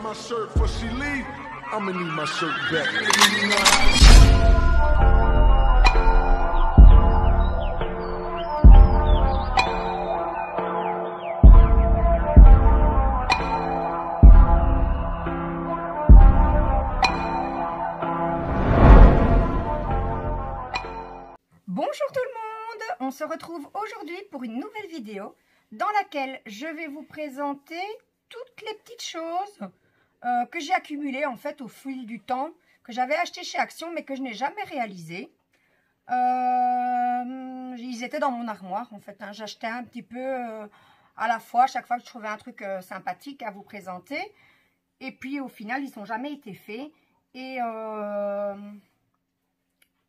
my shirt before she leave, I'ma need my shirt back. Bonjour tout le monde, on se retrouve aujourd'hui pour une nouvelle vidéo dans laquelle je vais vous présenter toutes les petites choses que j'ai accumulées en fait au fil du temps, que j'avais acheté chez Action mais que je n'ai jamais réalisé. Ils étaient dans mon armoire en fait, hein. J'achetais un petit peu à la fois, chaque fois que je trouvais un truc sympathique à vous présenter. Et puis au final, ils n'ont jamais été faits. Et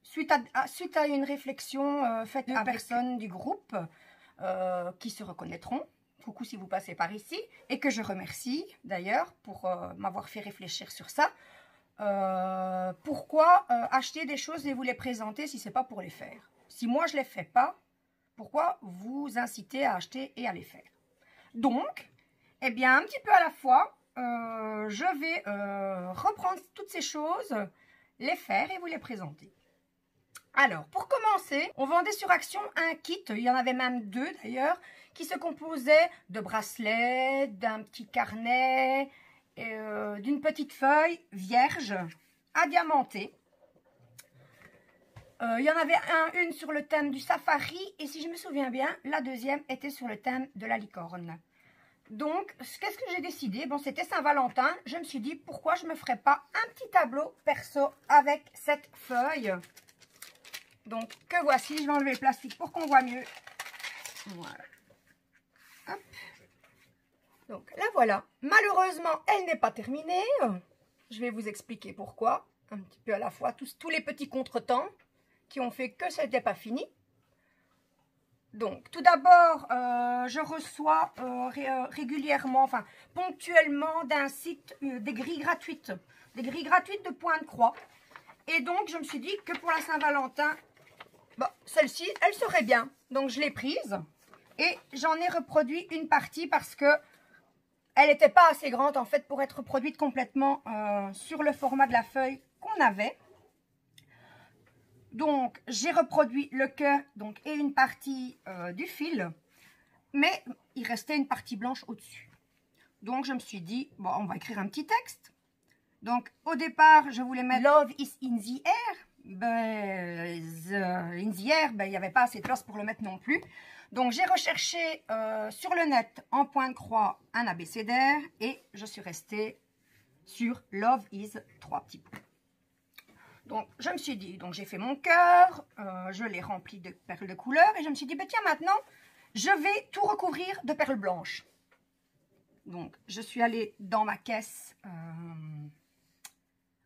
suite à une réflexion faite à personnes du groupe qui se reconnaîtront, coucou si vous passez par ici, et que je remercie d'ailleurs pour m'avoir fait réfléchir sur ça. Pourquoi acheter des choses et vous les présenter si ce n'est pas pour les faire? Si moi je ne les fais pas, pourquoi vous inciter à acheter et à les faire? Donc, eh bien un petit peu à la fois, je vais reprendre toutes ces choses, les faire et vous les présenter. Alors, pour commencer, on vendait sur Action un kit, il y en avait même deux d'ailleurs, qui se composait de bracelets, d'un petit carnet, d'une petite feuille vierge à diamanter. Il y en avait une sur le thème du safari et si je me souviens bien, la deuxième était sur le thème de la licorne. Donc, qu'est-ce que j'ai décidé? Bon, c'était Saint-Valentin, je me suis dit pourquoi je ne me ferais pas un petit tableau perso avec cette feuille. Donc, que voici, je vais enlever le plastique pour qu'on voit mieux. Voilà. Hop. Donc, la voilà. Malheureusement, elle n'est pas terminée. Je vais vous expliquer pourquoi. Un petit peu à la fois, tous les petits contretemps qui ont fait que ça n'était pas fini. Donc, tout d'abord, je reçois régulièrement, enfin, ponctuellement d'un site des grilles gratuites. Des grilles gratuites de Pointe-Croix. Et donc, je me suis dit que pour la Saint-Valentin, bon, celle-ci, elle serait bien. Donc, je l'ai prise et j'en ai reproduit une partie parce que elle n'était pas assez grande, en fait, pour être reproduite complètement sur le format de la feuille qu'on avait. Donc, j'ai reproduit le cœur et une partie du fil, mais il restait une partie blanche au-dessus. Donc, je me suis dit, bon, on va écrire un petit texte. Donc, au départ, je voulais mettre « Love is in the air ». Ben, in the air, ben, il n'y avait pas assez de place pour le mettre non plus. Donc, j'ai recherché sur le net, en point de croix, un abécédaire. Et je suis restée sur « Love is » 3 petits points. Donc, je me suis dit, donc j'ai fait mon cœur, je l'ai rempli de perles de couleur. Et je me suis dit, ben, tiens, maintenant, je vais tout recouvrir de perles blanches. Donc, je suis allée dans ma caisse...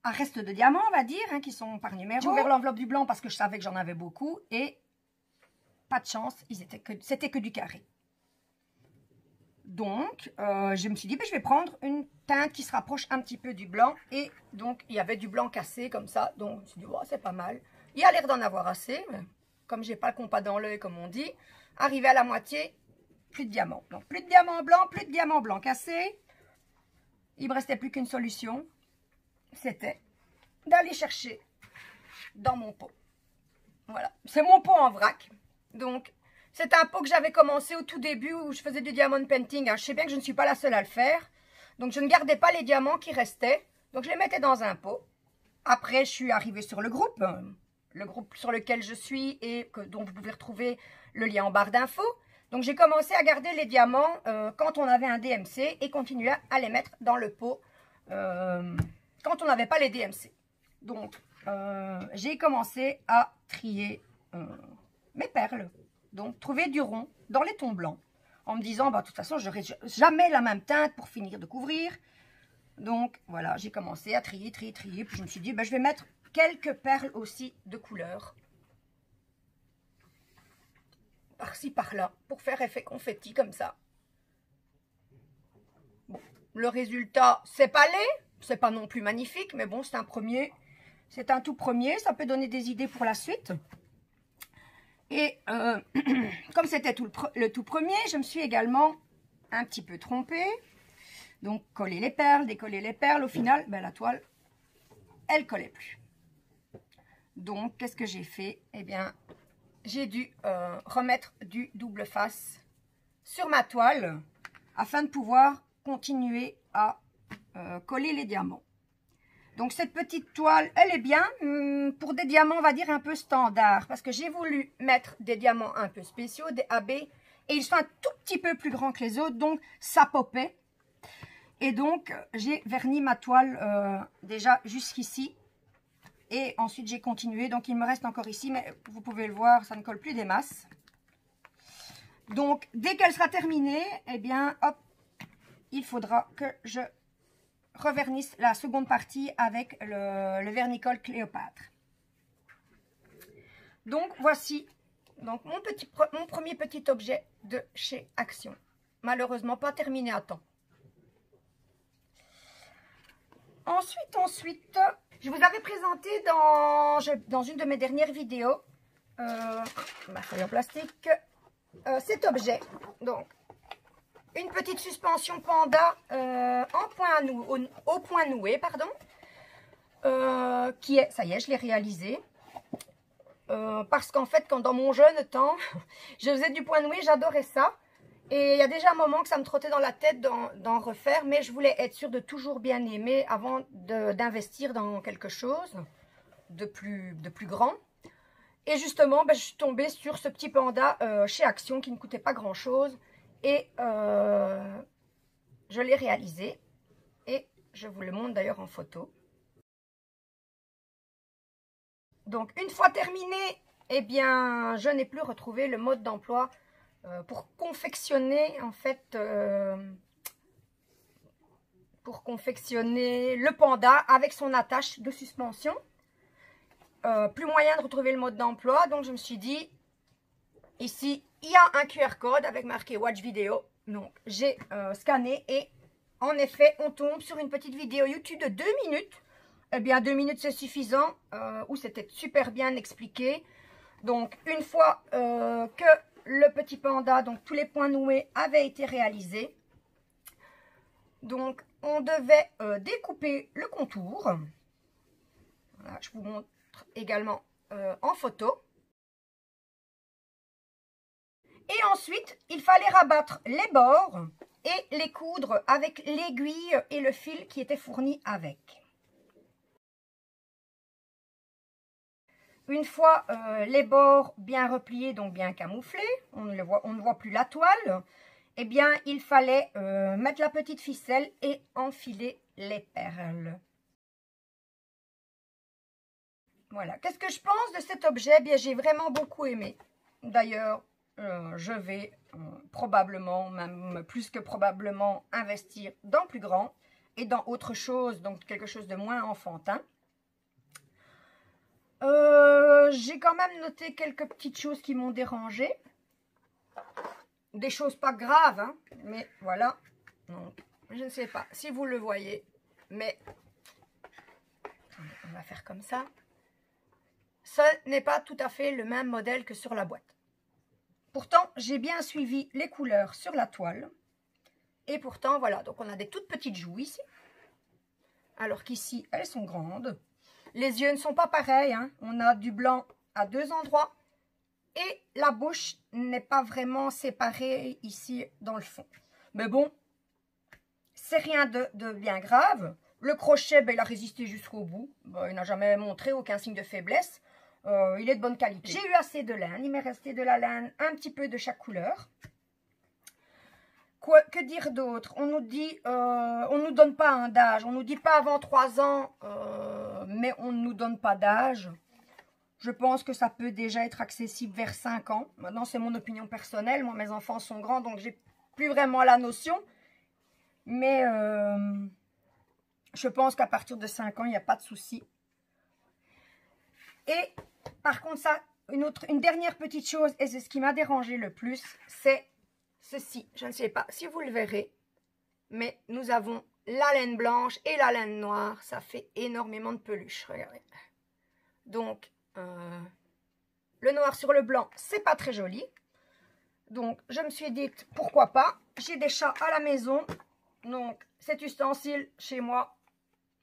un reste de diamants, on va dire, hein, qui sont par numéro. J'ai ouvert l'enveloppe du blanc parce que je savais que j'en avais beaucoup. Et pas de chance, c'était que du carré. Donc, je me suis dit, ben, je vais prendre une teinte qui se rapproche un petit peu du blanc. Et donc, il y avait du blanc cassé comme ça. Donc, je me suis dit, oh, c'est pas mal. Il y a l'air d'en avoir assez. Mais comme j'ai pas le compas dans l'œil, comme on dit, arrivé à la moitié, plus de diamants. Donc, plus de diamants blancs, plus de diamants blancs cassés. Il me restait plus qu'une solution. C'était d'aller chercher dans mon pot. Voilà, c'est mon pot en vrac. Donc, c'est un pot que j'avais commencé au tout début où je faisais du diamond painting. Hein. Je sais bien que je ne suis pas la seule à le faire. Donc, je ne gardais pas les diamants qui restaient. Donc, je les mettais dans un pot. Après, je suis arrivée sur le groupe sur lequel je suis et dont vous pouvez retrouver le lien en barre d'infos. Donc, j'ai commencé à garder les diamants quand on avait un DMC et continuer à les mettre dans le pot quand on n'avait pas les DMC. Donc, j'ai commencé à trier mes perles. Donc, trouver du rond dans les tons blancs. En me disant, bah, de toute façon, je n'aurai jamais la même teinte pour finir de couvrir. Donc, voilà, j'ai commencé à trier. Puis je me suis dit, bah, je vais mettre quelques perles aussi de couleur. Par-ci, par-là, pour faire effet confetti comme ça. Bon, le résultat, c'est pas laid. C'est pas non plus magnifique, mais bon, c'est un premier. C'est un tout premier. Ça peut donner des idées pour la suite. Et comme c'était le tout premier, je me suis également un petit peu trompée. Donc, coller les perles, décoller les perles. Au final, ben, la toile, elle collait plus. Donc, qu'est-ce que j'ai fait? Eh bien, j'ai dû remettre du double face sur ma toile afin de pouvoir continuer à coller les diamants. Donc, cette petite toile, elle est bien pour des diamants, on va dire, un peu standards. Parce que j'ai voulu mettre des diamants un peu spéciaux, des AB. Et ils sont un tout petit peu plus grands que les autres. Donc, ça popait. Et donc, j'ai verni ma toile déjà jusqu'ici. Et ensuite, j'ai continué. Donc, il me reste encore ici. Mais vous pouvez le voir, ça ne colle plus des masses. Donc, dès qu'elle sera terminée, eh bien, hop, il faudra que je revernisse la seconde partie avec le vernicole Cléopâtre. Donc, voici donc mon premier petit objet de chez Action. Malheureusement, pas terminé à temps. Ensuite, je vous avais présenté dans une de mes dernières vidéos, ma feuille en plastique, cet objet. Donc, une petite suspension panda au point noué, pardon, qui est, ça y est, je l'ai réalisé. Parce qu'en fait, dans mon jeune temps, je faisais du point noué, j'adorais ça. Et il y a déjà un moment que ça me trottait dans la tête d'en refaire, mais je voulais être sûre de toujours bien aimer avant d'investir dans quelque chose de plus grand. Et justement, ben, je suis tombée sur ce petit panda chez Action qui ne coûtait pas grand-chose. Et je l'ai réalisé. Et je vous le montre d'ailleurs en photo. Donc, une fois terminé, eh bien, je n'ai plus retrouvé le mode d'emploi pour confectionner, en fait, le panda avec son attache de suspension. Plus moyen de retrouver le mode d'emploi, donc je me suis dit, ici, il y a un QR code avec marqué Watch Vidéo. Donc, j'ai scanné et en effet, on tombe sur une petite vidéo YouTube de 2 minutes. Eh bien, 2 minutes, c'est suffisant, où c'était super bien expliqué. Donc, une fois que le petit panda, donc tous les points noués avaient été réalisés, donc on devait découper le contour. Voilà, je vous montre également en photo. Et ensuite, il fallait rabattre les bords et les coudre avec l'aiguille et le fil qui étaient fournis avec. Une fois les bords bien repliés, donc bien camouflés, on ne voit plus la toile, eh bien, il fallait mettre la petite ficelle et enfiler les perles. Voilà. Qu'est-ce que je pense de cet objet? Eh bien, j'ai vraiment beaucoup aimé. D'ailleurs, je vais probablement, même plus que probablement, investir dans plus grand et dans autre chose, donc quelque chose de moins enfantin. J'ai quand même noté quelques petites choses qui m'ont dérangé. Des choses pas graves, hein, mais voilà. Donc, je ne sais pas si vous le voyez, mais on va faire comme ça. Ce n'est pas tout à fait le même modèle que sur la boîte. Pourtant, j'ai bien suivi les couleurs sur la toile. Et pourtant, voilà, donc on a des toutes petites joues ici. Alors qu'ici, elles sont grandes. Les yeux ne sont pas pareils, hein. On a du blanc à 2 endroits. Et la bouche n'est pas vraiment séparée ici dans le fond. Mais bon, c'est rien de bien grave. Le crochet, ben, il a résisté jusqu'au bout. Ben, il n'a jamais montré aucun signe de faiblesse. Il est de bonne qualité. J'ai eu assez de laine. Il m'est resté de la laine, un petit peu de chaque couleur. Que dire d'autre? On nous dit, on ne nous donne pas un d'âge. On nous dit pas avant 3 ans, mais on ne nous donne pas d'âge. Je pense que ça peut déjà être accessible vers 5 ans. Maintenant, c'est mon opinion personnelle. Moi, mes enfants sont grands, donc j'ai plus vraiment la notion. Mais je pense qu'à partir de 5 ans, il n'y a pas de souci. Et par contre, ça, une dernière petite chose, et c'est ce qui m'a dérangé le plus, c'est ceci. Je ne sais pas si vous le verrez, mais nous avons la laine blanche et la laine noire. Ça fait énormément de peluche, regardez. Donc, le noir sur le blanc, c'est pas très joli. Donc, je me suis dit, pourquoi pas. J'ai des chats à la maison. Donc, cet ustensile, chez moi,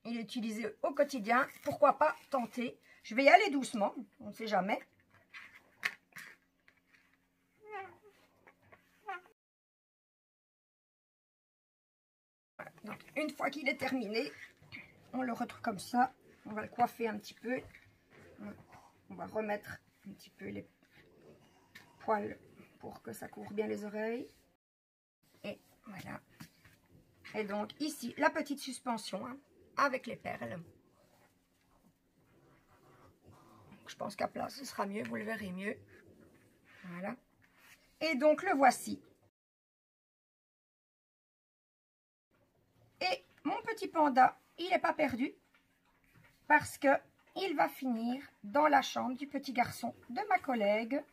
il est utilisé au quotidien. Pourquoi pas tenter? Je vais y aller doucement, on ne sait jamais. Voilà. Donc, une fois qu'il est terminé, on le retrouve comme ça. On va le coiffer un petit peu. On va remettre un petit peu les poils pour que ça couvre bien les oreilles. Et voilà. Et donc ici, la petite suspension hein, avec les perles. Je pense qu'à plat, ce sera mieux, vous le verrez mieux. Voilà. Et donc le voici. Et mon petit panda, il n'est pas perdu parce que il va finir dans la chambre du petit garçon de ma collègue.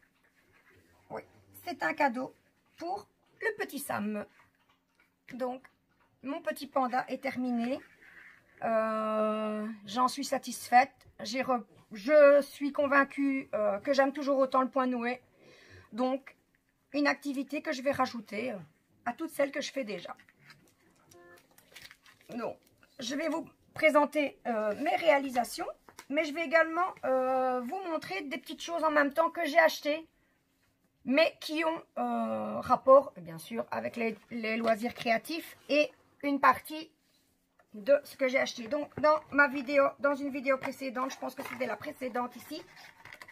Oui, c'est un cadeau pour le petit Sam. Donc, mon petit panda est terminé. J'en suis satisfaite. Je suis convaincue que j'aime toujours autant le point noué. Donc, une activité que je vais rajouter à toutes celles que je fais déjà. Donc, je vais vous présenter mes réalisations. Mais je vais également vous montrer des petites choses en même temps que j'ai achetées. Mais qui ont rapport, bien sûr, avec les loisirs créatifs. Et une partie de ce que j'ai acheté. Donc, dans une vidéo précédente, je pense que c'était la précédente ici,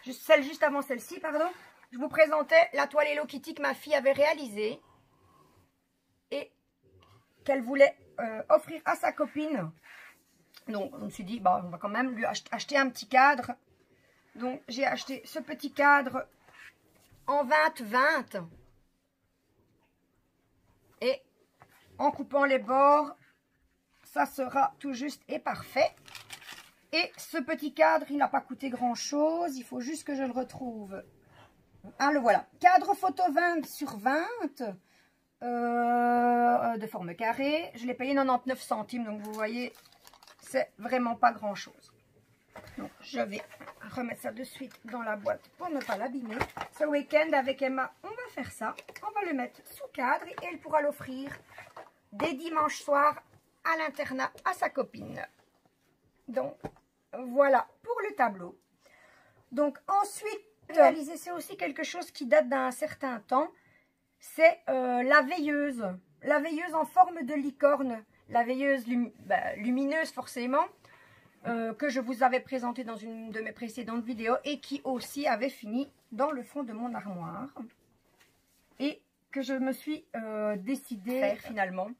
celle juste avant celle-ci, pardon, je vous présentais la toile Hello Kitty que ma fille avait réalisée et qu'elle voulait offrir à sa copine. Donc, je me suis dit, bah, on va quand même lui acheter un petit cadre. Donc, j'ai acheté ce petit cadre en 20-20 et en coupant les bords, ça sera tout juste et parfait. Et ce petit cadre, il n'a pas coûté grand chose. Il faut juste que je le retrouve. Ah, le voilà. Cadre photo 20 sur 20 de forme carrée. Je l'ai payé 99 centimes. Donc, vous voyez, c'est vraiment pas grand chose. Donc, je vais remettre ça de suite dans la boîte pour ne pas l'abîmer. Ce week-end, avec Emma, on va faire ça. On va le mettre sous cadre et elle pourra l'offrir dès dimanche soir à l'internat à sa copine. Donc, voilà pour le tableau. Donc, ensuite, réaliser, c'est aussi quelque chose qui date d'un certain temps. C'est la veilleuse. La veilleuse en forme de licorne. La veilleuse lumineuse, forcément, que je vous avais présentée dans une de mes précédentes vidéos et qui aussi avait fini dans le fond de mon armoire. Et que je me suis décidée à faire finalement.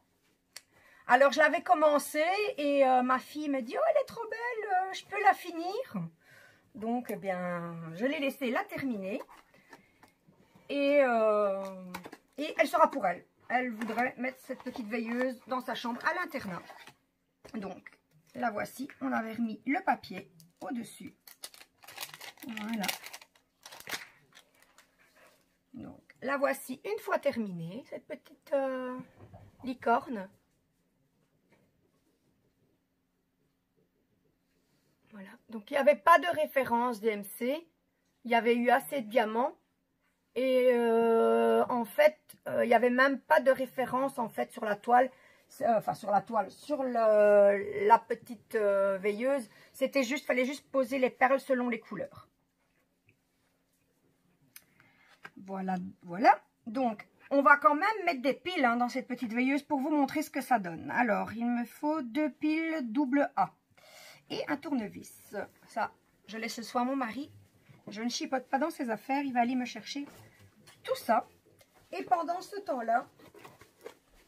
Alors, je l'avais commencé et ma fille me dit « Oh, elle est trop belle, je peux la finir ?» Donc, eh bien, je l'ai laissée la terminer. Et elle sera pour elle. Elle voudrait mettre cette petite veilleuse dans sa chambre à l'internat. Donc, la voici. On avait remis le papier au-dessus. Voilà. Donc, la voici une fois terminée, cette petite licorne. Voilà. Donc, il n'y avait pas de référence DMC. Il y avait eu assez de diamants. Et en fait, il n'y avait même pas de référence en fait sur la toile. Enfin, sur la toile, sur la petite veilleuse. C'était juste, fallait juste poser les perles selon les couleurs. Voilà, voilà. Donc, on va quand même mettre des piles hein, dans cette petite veilleuse pour vous montrer ce que ça donne. Alors, il me faut 2 piles double A. Et un tournevis. Ça, je laisse ce soir mon mari. Je ne chipote pas dans ses affaires. Il va aller me chercher tout ça. Et pendant ce temps-là,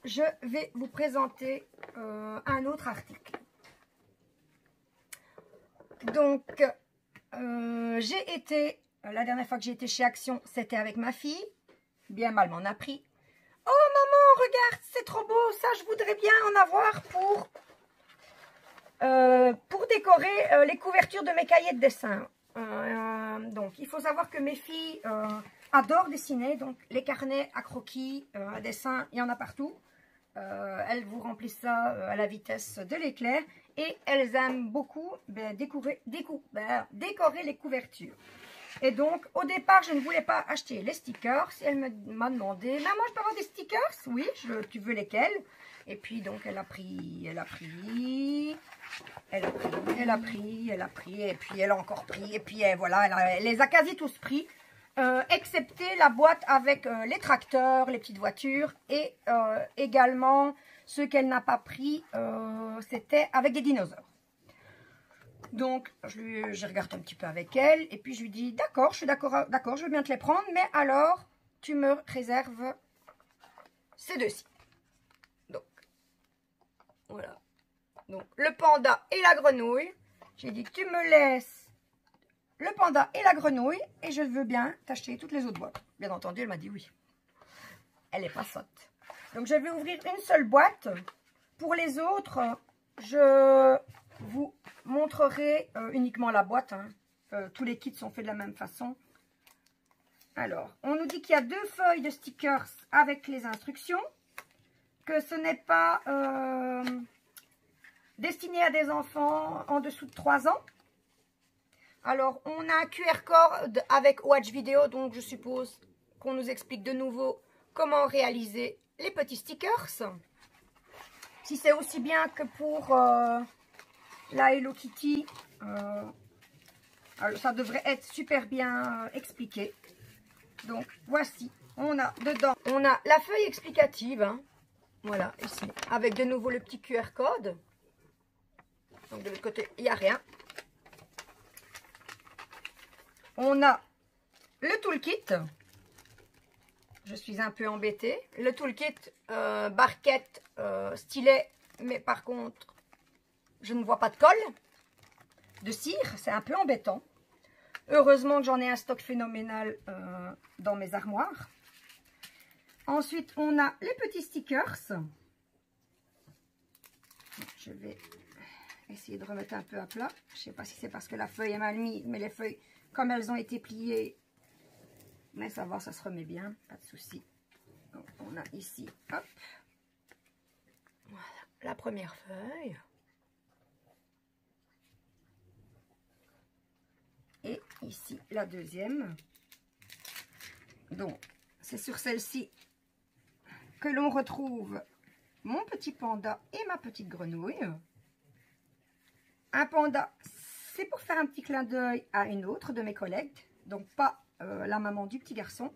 je vais vous présenter un autre article. Donc, j'ai été... la dernière fois que j'ai été chez Action, c'était avec ma fille. Bien mal m'en a pris. Oh maman, regarde, c'est trop beau. Ça, je voudrais bien en avoir pour décorer les couvertures de mes cahiers de dessin. Donc, il faut savoir que mes filles adorent dessiner. Donc, les carnets à croquis, à dessin, il y en a partout. Elles vous remplissent ça à la vitesse de l'éclair. Et elles aiment beaucoup décorer les couvertures. Et donc, au départ, je ne voulais pas acheter les stickers. Elle m'a demandé, maman, je peux avoir des stickers? Oui, tu veux lesquels? Et puis donc elle a pris, elle a pris, elle a pris, elle a pris, elle a pris, et puis elle a encore pris, et puis voilà, elle les a quasi tous pris, excepté la boîte avec les tracteurs, les petites voitures, et également ce qu'elle n'a pas pris, c'était avec des dinosaures. Donc je regarde un petit peu avec elle, et puis je lui dis d'accord, je suis d'accord, je veux bien te les prendre, mais alors tu me réserves ces deux-ci. Voilà. Donc, le panda et la grenouille. J'ai dit que tu me laisses le panda et la grenouille et je veux bien t'acheter toutes les autres boîtes. Bien entendu, elle m'a dit oui. Elle n'est pas sotte. Donc, je vais ouvrir une seule boîte. Pour les autres, je vous montrerai uniquement la boîte. Hein. Tous les kits sont faits de la même façon. Alors, on nous dit qu'il y a 2 feuilles de stickers avec les instructions. Que ce n'est pas destiné à des enfants en dessous de 3 ans. Alors, on a un QR code avec Watch Vidéo, donc je suppose qu'on nous explique de nouveau comment réaliser les petits stickers. Si c'est aussi bien que pour la Hello Kitty, alors ça devrait être super bien expliqué. Donc, voici, on a dedans, on a la feuille explicative, hein. Voilà, ici, avec de nouveau le petit QR code. Donc, de l'autre côté, il n'y a rien. On a le toolkit. Je suis un peu embêtée. Le toolkit, barquette, stylet, mais par contre, je ne vois pas de colle. De cire, c'est un peu embêtant. Heureusement que j'en ai un stock phénoménal dans mes armoires. Ensuite, on a les petits stickers. Je vais essayer de remettre un peu à plat. Je ne sais pas si c'est parce que la feuille est mal mise, mais les feuilles, comme elles ont été pliées, mais ça va, ça se remet bien, pas de souci. Donc, on a ici, hop, voilà, la première feuille. Et ici, la deuxième. Donc, c'est sur celle-ci que l'on retrouve mon petit panda et ma petite grenouille. Un panda, c'est pour faire un petit clin d'œil à une autre de mes collègues, donc pas la maman du petit garçon.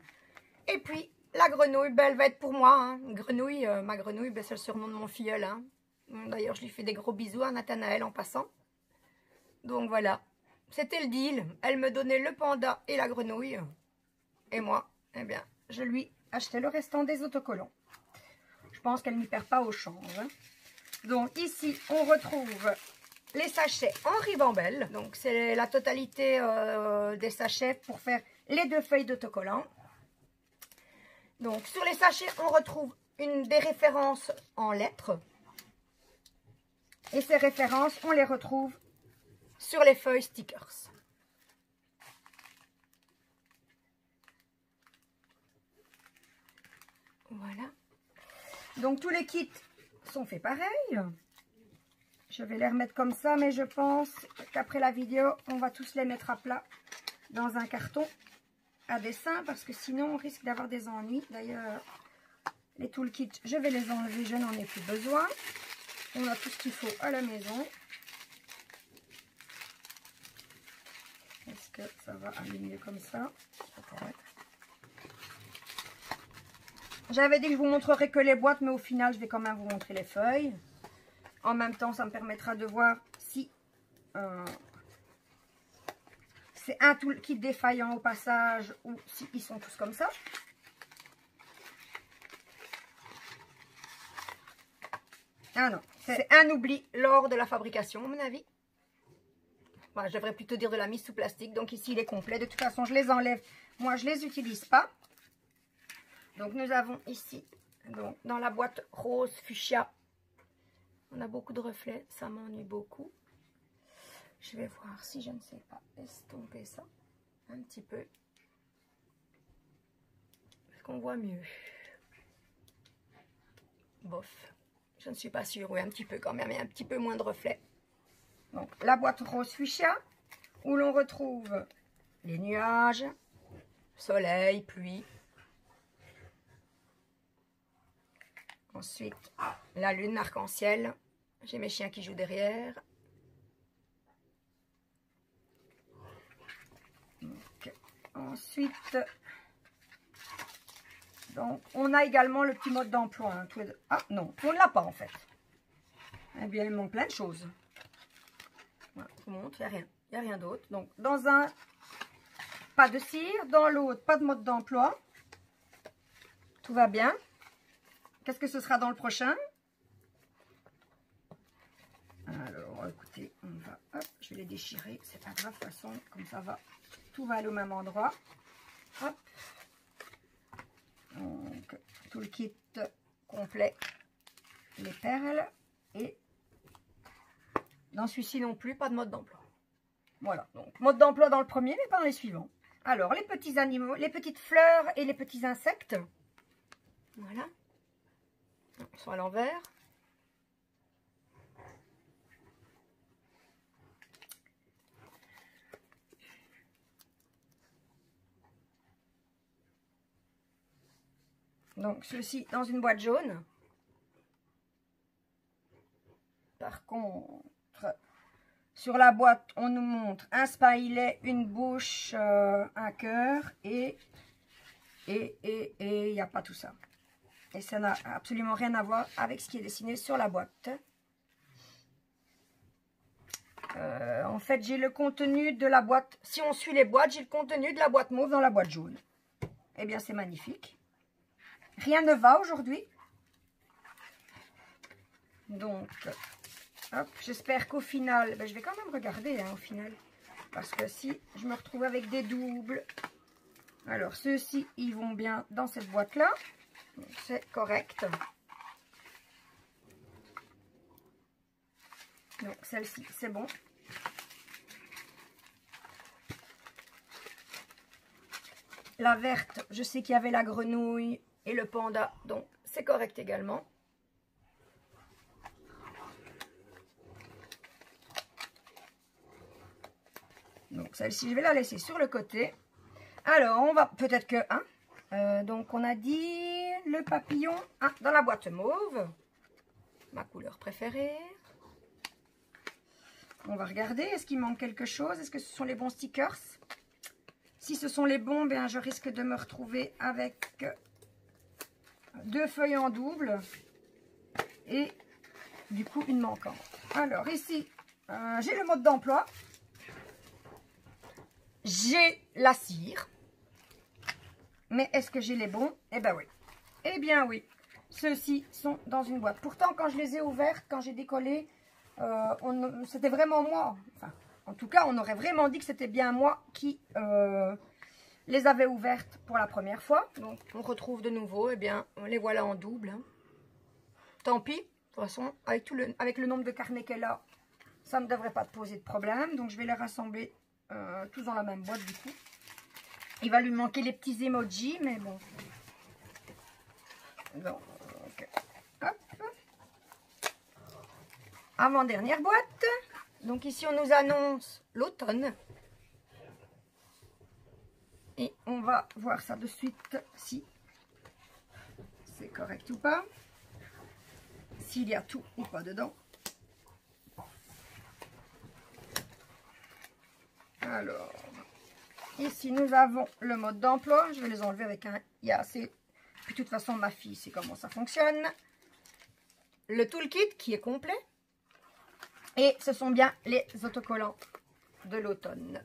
Et puis la grenouille, ben, elle va être pour moi. Hein. Grenouille, ma grenouille, ben, c'est le surnom de mon filleul. Hein. D'ailleurs, je lui fais des gros bisous à Nathanaël en passant. Donc voilà, c'était le deal. Elle me donnait le panda et la grenouille. Et moi, eh bien, je lui achetais le restant des autocollants. Je pense qu'elle n'y perd pas au change. Donc ici, on retrouve les sachets en ribambelle. Donc c'est la totalité des sachets pour faire les 2 feuilles d'autocollants. Donc sur les sachets, on retrouve des références en lettres. Et ces références, on les retrouve sur les feuilles stickers. Voilà. Donc tous les kits sont faits pareil. Je vais les remettre comme ça, mais je pense qu'après la vidéo, on va tous les mettre à plat dans un carton à dessin, parce que sinon on risque d'avoir des ennuis. D'ailleurs, les toolkits, je vais les enlever, je n'en ai plus besoin. On a tout ce qu'il faut à la maison. Est-ce que ça va aller mieux comme ça? Peut-être. J'avais dit que je vous montrerai que les boîtes, mais au final, je vais quand même vous montrer les feuilles. En même temps, ça me permettra de voir si c'est un toolkit défaillant au passage ou s'ils sont tous comme ça. Ah non, c'est un oubli lors de la fabrication, à mon avis. Enfin, je devrais plutôt dire de la mise sous plastique. Donc ici, il est complet. De toute façon, je les enlève. Moi, je ne les utilise pas. Donc nous avons ici, donc, dans la boîte rose fuchsia, on a beaucoup de reflets, ça m'ennuie beaucoup. Je vais voir si je ne sais pas estomper ça un petit peu. Est-ce qu'on voit mieux? Bof, je ne suis pas sûre, oui un petit peu quand même, et un petit peu moins de reflets. Donc la boîte rose fuchsia, où l'on retrouve les nuages, soleil, pluie. Ensuite, la lune arc-en-ciel. J'ai mes chiens qui jouent derrière. Donc, ensuite, donc, on a également le petit mode d'emploi. Hein, ah non, on ne l'a pas en fait. Eh bien, il manque plein de choses. Voilà, je vous montre, il n'y a rien. Il n'y a rien d'autre. Donc, dans un, pas de cire. Dans l'autre, pas de mode d'emploi. Tout va bien. Qu'est-ce que ce sera dans le prochain? Alors, écoutez, on va... Hop, je vais les déchirer. C'est pas grave, de toute façon, comme ça va. Tout va aller au même endroit. Hop. Donc, tout le kit complet. Les perles. Et dans celui-ci non plus, pas de mode d'emploi. Voilà, donc mode d'emploi dans le premier, mais pas dans les suivants. Alors, les petits animaux, les petites fleurs et les petits insectes. Voilà. Ils sont à l'envers. Donc, ceux-ci dans une boîte jaune. Par contre, sur la boîte, on nous montre un smiley, une bouche, un cœur et il n'y a pas tout ça. Et ça n'a absolument rien à voir avec ce qui est dessiné sur la boîte. En fait, j'ai le contenu de la boîte. Si on suit les boîtes, j'ai le contenu de la boîte mauve dans la boîte jaune. Eh bien, c'est magnifique. Rien ne va aujourd'hui. Donc, hop, j'espère qu'au final, ben, je vais quand même regarder hein, au final. Parce que si je me retrouve avec des doubles, alors ceux-ci, ils vont bien dans cette boîte-là. C'est correct. Donc, celle-ci, c'est bon. La verte, je sais qu'il y avait la grenouille et le panda, donc c'est correct également. Donc celle-ci, je vais la laisser sur le côté. Alors, on va peut-être que... Hein, donc, on a dit le papillon dans la boîte mauve. Ma couleur préférée. On va regarder. Est-ce qu'il manque quelque chose? Est-ce que ce sont les bons stickers? Si ce sont les bons, bien, je risque de me retrouver avec 2 feuilles en double. Et du coup, une manquante. Alors, ici, j'ai le mode d'emploi. J'ai la cire. Mais est-ce que j'ai les bons? Eh bien oui. Eh bien oui. Ceux-ci sont dans une boîte. Pourtant, quand je les ai ouvertes, quand j'ai décollé, c'était vraiment moi. Enfin, en tout cas, on aurait vraiment dit que c'était bien moi qui les avais ouvertes pour la première fois. Donc, on retrouve de nouveau. Eh bien, les voilà en double. Hein. Tant pis. De toute façon, avec le nombre de carnets qu'elle a, ça ne devrait pas te poser de problème. Donc, je vais les rassembler tous dans la même boîte du coup. Il va lui manquer les petits emojis, mais bon. Donc, hop. Avant-dernière boîte. Donc ici, on nous annonce l'automne. Et on va voir ça de suite, si c'est correct ou pas. S'il y a tout ou pas dedans. Alors... Ici, nous avons le mode d'emploi. Je vais les enlever avec un IAC. Puis, de toute façon, ma fille sait comment ça fonctionne. Le toolkit qui est complet. Et ce sont bien les autocollants de l'automne.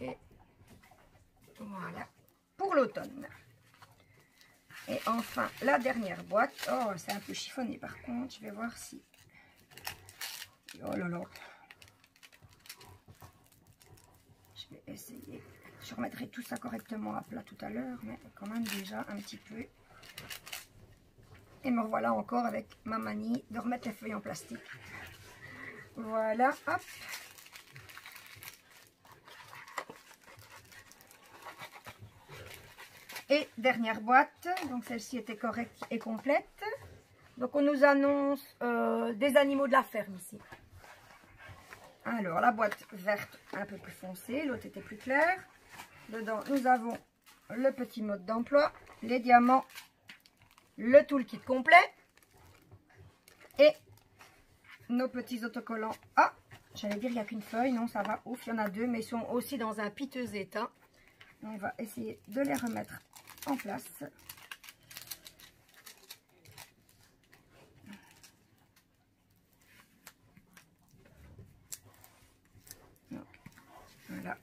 Et voilà pour l'automne. Et enfin, la dernière boîte. Oh, c'est un peu chiffonné par contre. Je vais voir si... Oh là là. Je vais essayer. Je remettrai tout ça correctement à plat tout à l'heure. Mais quand même déjà un petit peu. Et me revoilà encore avec ma manie de remettre les feuilles en plastique. Voilà, hop. Et dernière boîte, donc celle-ci était correcte et complète. Donc on nous annonce des animaux de la ferme ici. Alors, la boîte verte un peu plus foncée, l'autre était plus claire. Dedans, nous avons le petit mode d'emploi, les diamants, le toolkit complet et nos petits autocollants. Ah, j'allais dire il n'y a qu'une feuille, non, ça va, ouf, il y en a deux, mais ils sont aussi dans un piteux état. On va essayer de les remettre en place. Donc, voilà.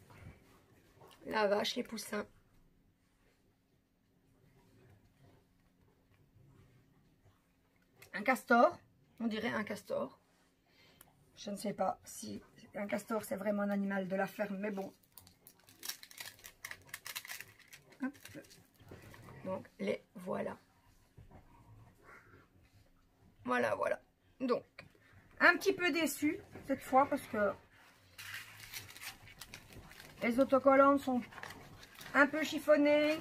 La vache, les poussins. Un castor, on dirait un castor. Je ne sais pas si un castor c'est vraiment un animal de la ferme, mais bon. Hop. Donc les voilà. Voilà, voilà. Donc, un petit peu déçu cette fois parce que les autocollants sont un peu chiffonnés.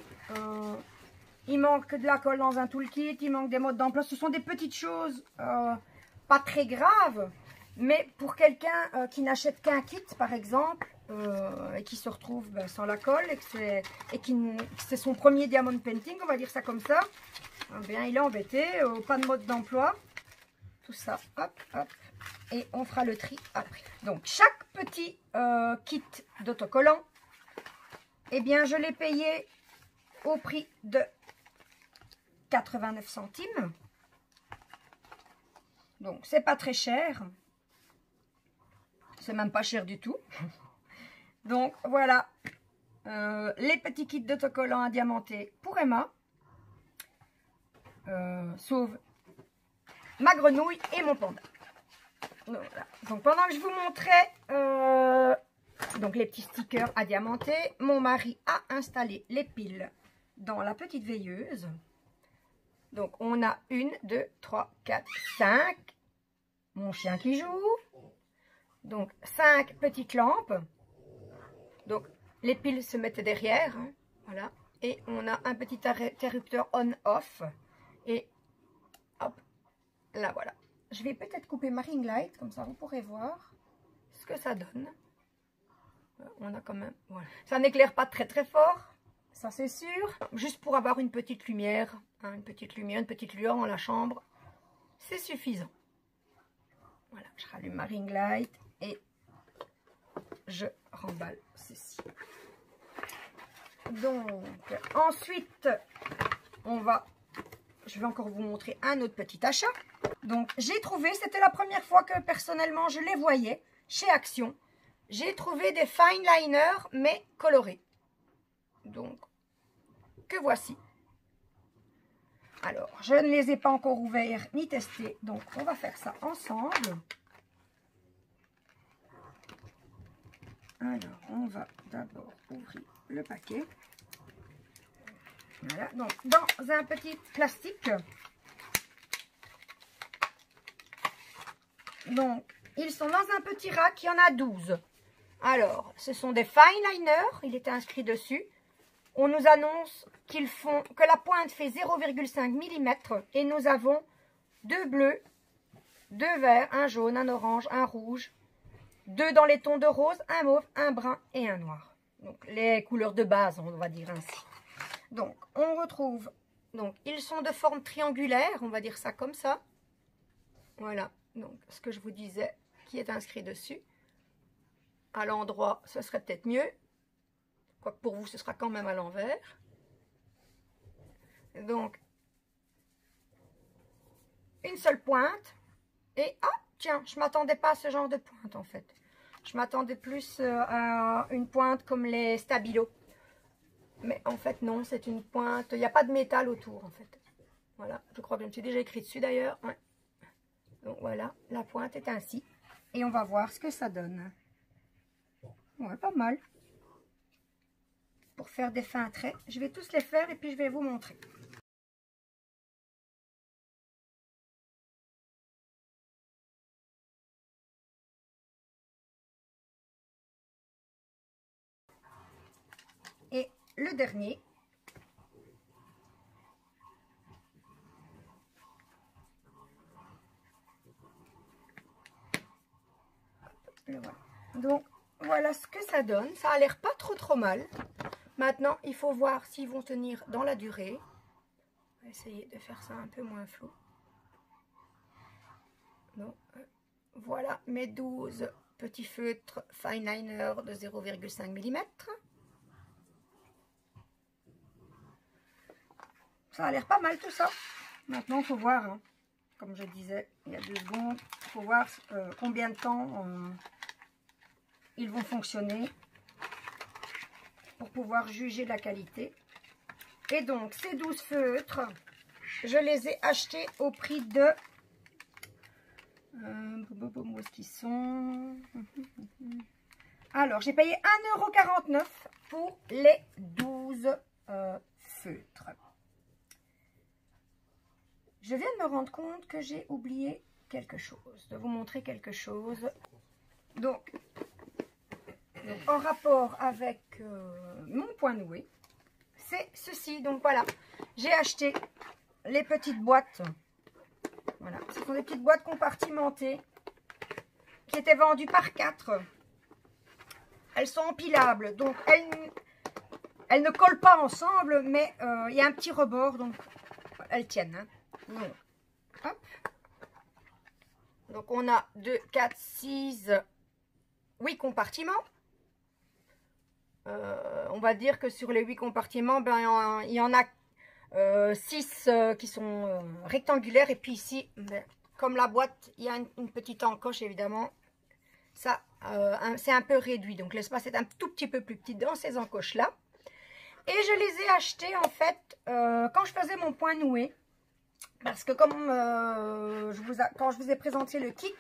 Il manque de la colle dans un toolkit, il manque des modes d'emploi. Ce sont des petites choses pas très graves, mais pour quelqu'un qui n'achète qu'un kit, par exemple, et qui se retrouve sans la colle, et que c'est son premier diamond painting, on va dire ça comme ça, eh bien, il est embêté, pas de mode d'emploi, tout ça, hop, hop, et on fera le tri après. Donc, chaque petit kit d'autocollant, eh bien, je l'ai payé au prix de 89 centimes. Donc, c'est pas très cher. C'est même pas cher du tout. Donc, voilà. Les petits kits d'autocollants à diamanter pour Emma. Sauve ma grenouille et mon panda. Donc, voilà. Donc pendant que je vous montrais donc les petits stickers à diamanter, mon mari a installé les piles dans la petite veilleuse. Donc on a 1, 2, 3, 4, 5. Mon chien qui joue. Donc 5 petites lampes. Donc les piles se mettent derrière. Hein, voilà. Et on a un petit interrupteur on-off. Et hop, là voilà. Je vais peut-être couper ma ring light, comme ça vous pourrez voir ce que ça donne. On a quand même, voilà. Ça n'éclaire pas très très fort, ça c'est sûr. Juste pour avoir une petite lumière, hein, une petite lueur dans la chambre, c'est suffisant. Voilà, je rallume ma ring light et je remballe ceci. Donc, ensuite, je vais encore vous montrer un autre petit achat. Donc, j'ai trouvé, c'était la première fois que personnellement je les voyais chez Action. J'ai trouvé des fine liners, mais colorés. Donc, que voici. Alors, je ne les ai pas encore ouverts ni testés. Donc, on va faire ça ensemble. Alors, on va d'abord ouvrir le paquet. Voilà, donc dans un petit plastique. Donc, ils sont dans un petit rack, il y en a 12. Alors, ce sont des fine liners, il était inscrit dessus. On nous annonce que la pointe fait 0,5 mm et nous avons 2 bleus, 2 verts, un jaune, un orange, un rouge, 2 dans les tons de rose, un mauve, un brun et un noir. Donc, les couleurs de base, on va dire ainsi. Donc, on retrouve, donc, ils sont de forme triangulaire, on va dire ça comme ça. Voilà, donc, ce que je vous disais, qui est inscrit dessus. À l'endroit, ce serait peut-être mieux. Quoique pour vous, ce sera quand même à l'envers. Donc, une seule pointe. Et, ah, tiens, je ne m'attendais pas à ce genre de pointe, en fait. Je m'attendais plus à une pointe comme les Stabilo. Mais en fait, non, c'est une pointe. Il n'y a pas de métal autour, en fait. Voilà, je crois que je me suis déjà écrit dessus, d'ailleurs. Ouais. Donc, voilà, la pointe est ainsi. Et on va voir ce que ça donne. Ouais, pas mal. Pour faire des fins traits, je vais tous les faire et puis je vais vous montrer. Et le dernier. Le voilà. Donc, voilà ce que ça donne. Ça a l'air pas trop mal. Maintenant, il faut voir s'ils vont tenir dans la durée. On va essayer de faire ça un peu moins flou. Donc, voilà mes 12 petits feutres fine liner de 0,5 mm. Ça a l'air pas mal tout ça. Maintenant, il faut voir, hein, comme je disais il y a 2 secondes, il faut voir combien de temps ils vont fonctionner pour pouvoir juger la qualité. Et donc, ces 12 feutres, je les ai achetés au prix de... où est-ce qu'ils sont? Alors, j'ai payé 1,49 € pour les 12 feutres. Je viens de me rendre compte que j'ai oublié quelque chose, de vous montrer quelque chose. Donc en rapport avec mon point noué, c'est ceci. Donc voilà, j'ai acheté les petites boîtes. Voilà, ce sont des petites boîtes compartimentées qui étaient vendues par 4. Elles sont empilables, donc elles ne collent pas ensemble, mais il y a un petit rebord, donc elles tiennent. Hein. Donc, hop. Donc on a 2, 4, 6, 8 compartiments. On va dire que sur les 8 compartiments, ben, il y en a 6 qui sont rectangulaires. Et puis ici, ben, comme la boîte, il y a une petite encoche évidemment. Ça, c'est un peu réduit. Donc l'espace est un tout petit peu plus petit dans ces encoches-là. Et je les ai achetés en fait quand je faisais mon point noué. Parce que comme quand je vous ai présenté le kit,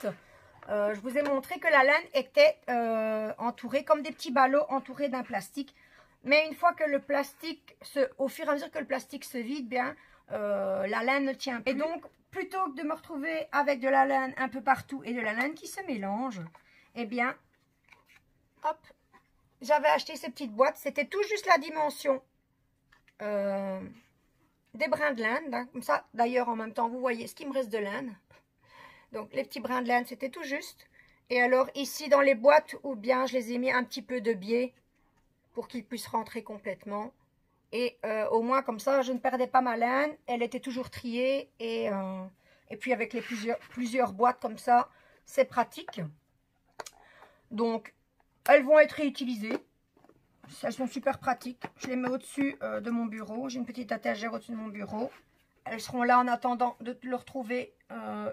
je vous ai montré que la laine était entourée comme des petits ballots entourés d'un plastique. Mais une fois que le plastique, au fur et à mesure que le plastique se vide, bien, la laine ne tient plus. Et donc, plutôt que de me retrouver avec de la laine un peu partout et de la laine qui se mélange, eh bien, hop, j'avais acheté ces petites boîtes. C'était tout juste la dimension des brins de laine, hein, comme ça. D'ailleurs, en même temps, vous voyez ce qui me reste de laine. Donc, les petits brins de laine, c'était tout juste. Et alors, ici, dans les boîtes, ou bien, je les ai mis un petit peu de biais pour qu'ils puissent rentrer complètement. Et au moins, comme ça, je ne perdais pas ma laine. Elle était toujours triée. Et puis, avec les plusieurs boîtes comme ça, c'est pratique. Donc, elles vont être réutilisées. Elles sont super pratiques. Je les mets au-dessus de mon bureau. J'ai une petite étagère au-dessus de mon bureau. Elles seront là en attendant de leur trouver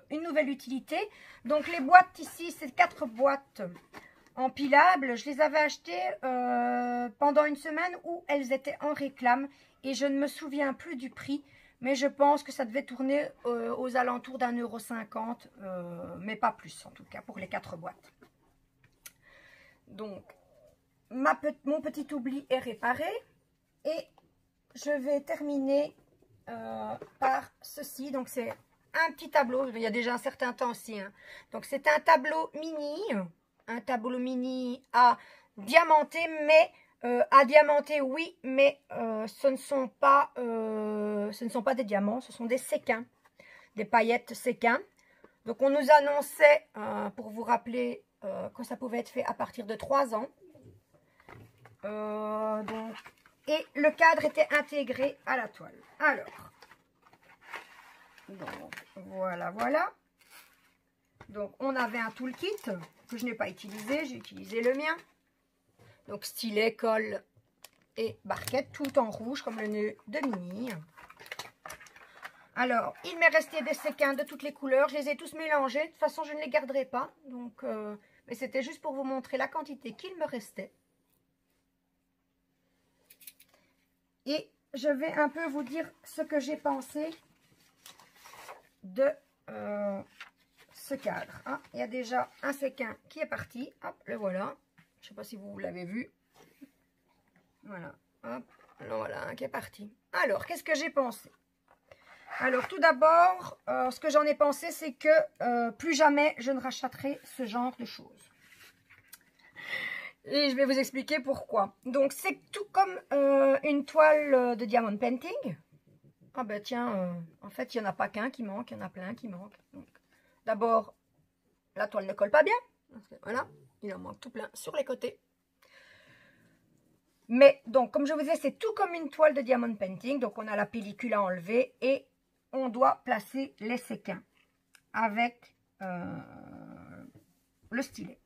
une nouvelle utilité. Donc les boîtes ici, c'est 4 boîtes empilables. Je les avais achetées pendant une semaine où elles étaient en réclame. Et je ne me souviens plus du prix. Mais je pense que ça devait tourner aux alentours d'1,50 €. Mais pas plus en tout cas pour les 4 boîtes. Donc mon petit oubli est réparé. Et je vais terminer par ceci. Donc c'est un petit tableau, il y a déjà un certain temps aussi, hein. Donc c'est un tableau mini à diamanter, mais à diamanter oui, mais ce ne sont pas des diamants, ce sont des séquins, des paillettes séquins. Donc on nous annonçait, pour vous rappeler, que ça pouvait être fait à partir de 3 ans. Et le cadre était intégré à la toile. Alors, donc voilà. Donc on avait un toolkit que je n'ai pas utilisé, j'ai utilisé le mien. Donc stylet, colle et barquette, tout en rouge comme le nœud de Mini. Alors, il m'est resté des séquins de toutes les couleurs, je les ai tous mélangés. De toute façon, je ne les garderai pas. Donc, mais c'était juste pour vous montrer la quantité qu'il me restait. Et je vais un peu vous dire ce que j'ai pensé de ce cadre. Ah, il y a déjà un séquin qui est parti. Hop, le voilà. Je ne sais pas si vous l'avez vu. Voilà. Hop, le voilà un qui est parti. Alors, qu'est-ce que j'ai pensé? Alors, tout d'abord, ce que j'en ai pensé, c'est que plus jamais je ne rachèterai ce genre de choses. Et je vais vous expliquer pourquoi. Donc, c'est tout comme une toile de diamond painting. Ah ben tiens, en fait, il n'y en a pas qu'un qui manque, il y en a plein qui manquent. D'abord, la toile ne colle pas bien. Parce que, voilà, il en manque tout plein sur les côtés. Mais donc, comme je vous disais, c'est tout comme une toile de diamond painting. Donc, on a la pellicule à enlever et on doit placer les séquins avec le stylet.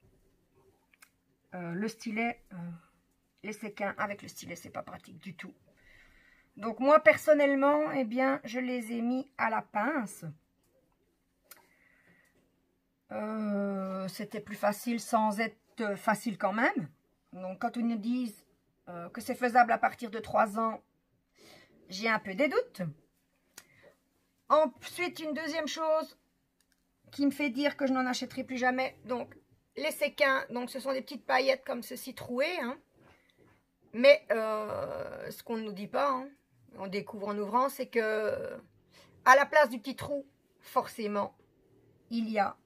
Les séquins avec le stylet, c'est pas pratique du tout. Donc, moi, personnellement, eh bien, je les ai mis à la pince. C'était plus facile sans être facile quand même. Donc, quand ils nous disent que c'est faisable à partir de 3 ans, j'ai un peu des doutes. Ensuite, une deuxième chose qui me fait dire que je n'en achèterai plus jamais. Donc, les séquins, donc ce sont des petites paillettes comme ceci trouées. Hein. Mais ce qu'on ne nous dit pas, hein, on découvre en ouvrant, c'est que à la place du petit trou, forcément, il y a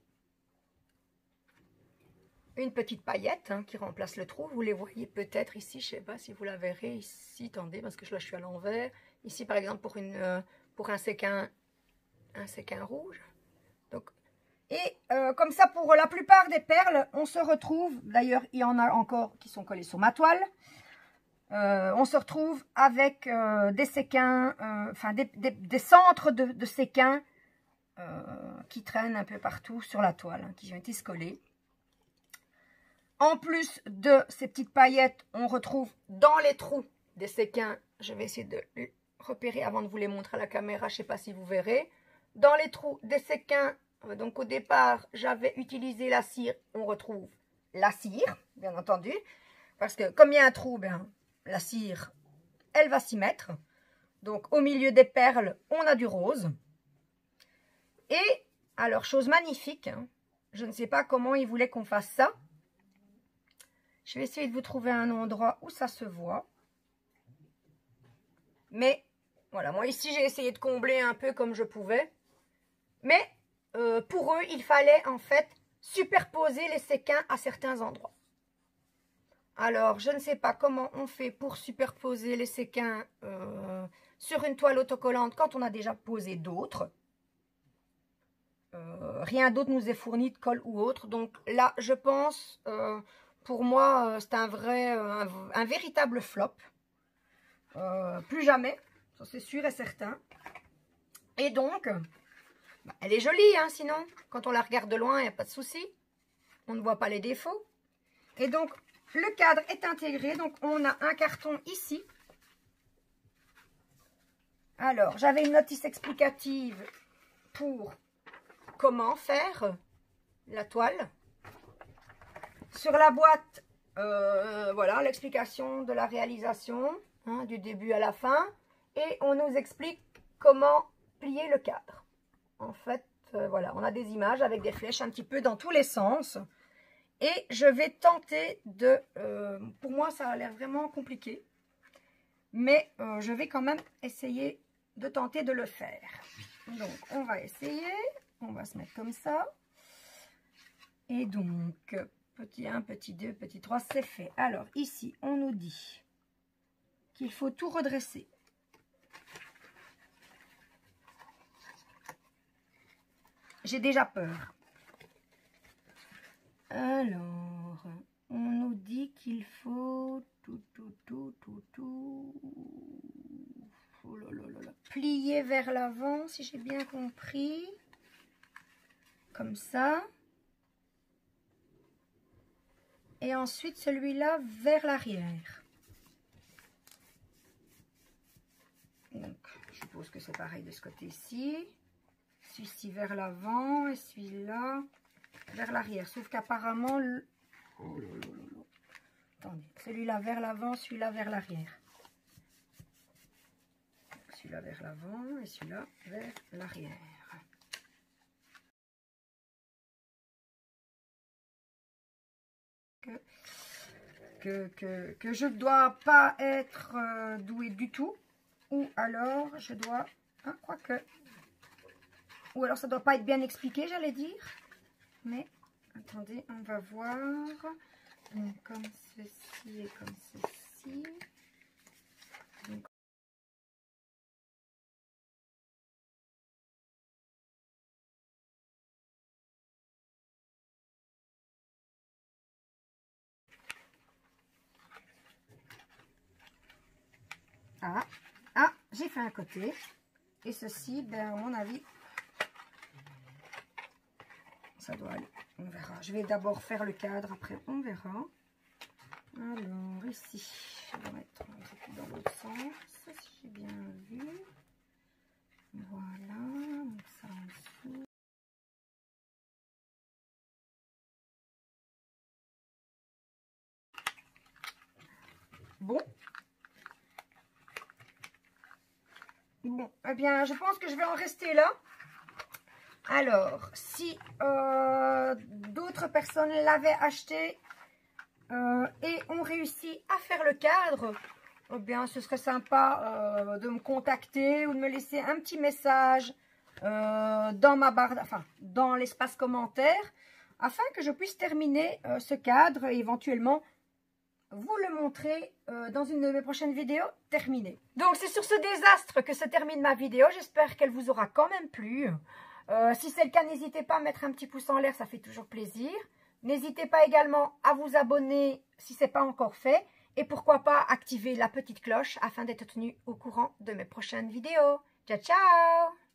une petite paillette hein, qui remplace le trou. Vous les voyez peut-être ici, je ne sais pas si vous la verrez ici. Attendez, parce que là je suis à l'envers. Ici par exemple pour un séquin rouge. Donc, et comme ça pour la plupart des perles, on se retrouve, d'ailleurs il y en a encore qui sont collées sur ma toile. On se retrouve avec des séquins, enfin des centres de séquins qui traînent un peu partout sur la toile, hein, qui ont été collés. En plus de ces petites paillettes, on retrouve dans les trous des séquins, je vais essayer de les repérer avant de vous les montrer à la caméra, je ne sais pas si vous verrez. Dans les trous des séquins, donc au départ, j'avais utilisé la cire, on retrouve la cire, bien entendu. Parce que comme il y a un trou, ben, la cire, elle va s'y mettre. Donc au milieu des perles, on a du rose. Et, alors chose magnifique, hein, je ne sais pas comment ils voulaient qu'on fasse ça. Je vais essayer de vous trouver un endroit où ça se voit. Mais, voilà, moi ici j'ai essayé de combler un peu comme je pouvais. Mais, pour eux, il fallait en fait superposer les séquins à certains endroits. Alors, je ne sais pas comment on fait pour superposer les séquins sur une toile autocollante quand on a déjà posé d'autres. Rien d'autre nous est fourni de colle ou autre. Donc là, je pense... pour moi, c'est un véritable flop. Plus jamais, ça c'est sûr et certain. Et donc, bah, elle est jolie, hein, sinon. Quand on la regarde de loin, il n'y a pas de souci. On ne voit pas les défauts. Et donc, le cadre est intégré. Donc, on a un carton ici. Alors, j'avais une notice explicative pour comment faire la toile. Sur la boîte, voilà l'explication de la réalisation, hein, du début à la fin. Et on nous explique comment plier le cadre. En fait, voilà, on a des images avec des flèches un petit peu dans tous les sens. Et je vais tenter de... pour moi, ça a l'air vraiment compliqué. Mais je vais quand même essayer de tenter de le faire. Donc, on va essayer. On va se mettre comme ça. Et donc... petit 1, petit 2, petit 3, c'est fait. Alors, ici, on nous dit qu'il faut tout redresser. J'ai déjà peur. Alors, on nous dit qu'il faut oh là là là là, plier vers l'avant, si j'ai bien compris. Comme ça. Et ensuite, celui-là vers l'arrière. Donc, je suppose que c'est pareil de ce côté-ci. Celui-ci vers l'avant et celui-là vers l'arrière. Sauf qu'apparemment... Oh là là là là. Attendez, celui-là vers l'avant, celui-là vers l'arrière. Celui-là vers l'avant et celui-là vers l'arrière. Que je ne dois pas être douée du tout. Ou alors je dois... Hein, quoique... Ou alors ça ne doit pas être bien expliqué, j'allais dire. Mais, attendez, on va voir. Donc, comme ceci et comme ceci. Donc, J'ai fait un côté. Et ceci, ben, à mon avis, ça doit aller. On verra. Je vais d'abord faire le cadre, après on verra. Alors, ici, je vais mettre dans l'autre sens, si j'ai bien vu. Voilà, donc ça en dessous. Bon. Bon, eh bien, je pense que je vais en rester là. Alors, si d'autres personnes l'avaient acheté et ont réussi à faire le cadre, eh bien, ce serait sympa de me contacter ou de me laisser un petit message dans ma barre, enfin, dans l'espace commentaire, afin que je puisse terminer ce cadre et éventuellement vous le montrer dans une de mes prochaines vidéos terminées. Donc, c'est sur ce désastre que se termine ma vidéo. J'espère qu'elle vous aura quand même plu. Si c'est le cas, n'hésitez pas à mettre un petit pouce en l'air, ça fait toujours plaisir. N'hésitez pas également à vous abonner si ce n'est pas encore fait. Et pourquoi pas activer la petite cloche afin d'être tenu au courant de mes prochaines vidéos. Ciao, ciao!